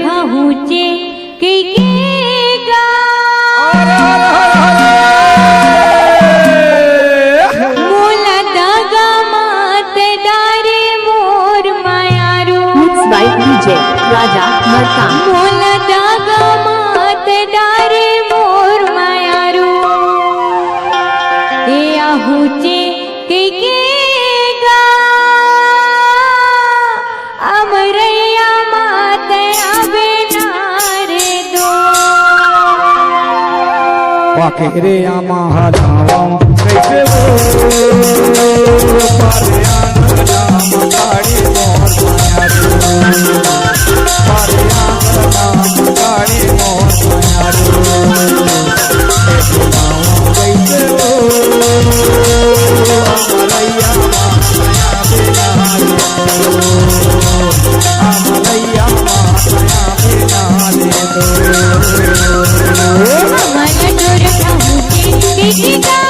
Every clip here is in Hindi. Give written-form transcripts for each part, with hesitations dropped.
खाऊचे मोला दागा मात डारे मोर मायारू Mixed by DJ Raja Markam. मोला दागा मात डारे मोर मायारू ए आहूचे अमरैया मात आबे नारे दो वाकेरे आमा हलावां कैसे वो पारे नाम गाड़ी मोर मायारू पारे नाम गाड़ी मोर मायारू कैसे वो अमरैया माया बिना अमरैया माया बिना मन डोर खाऊचे किका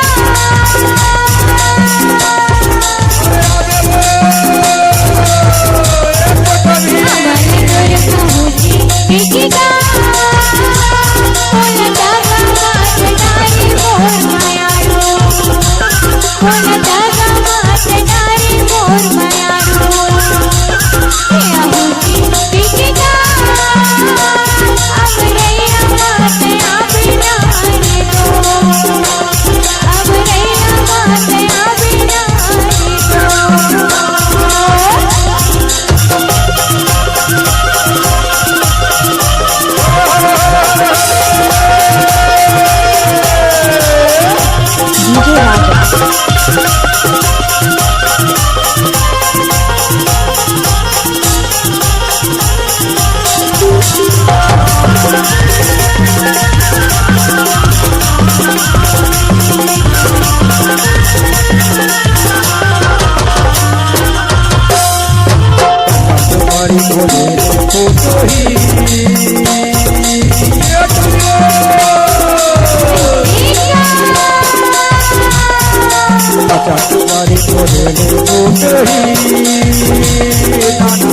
चटवारी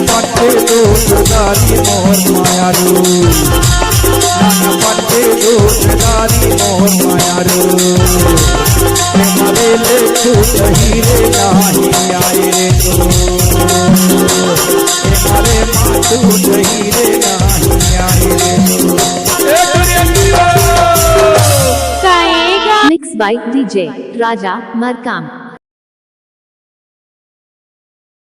पट्टे दोस्तारी मोर मायारू पट्टे दोस्तारी मोर मायारू मरे ले छूट हीरे नहीं आए रे तो मरे छूट हीरे नहीं आए रे Mixed by DJ Raja Markam.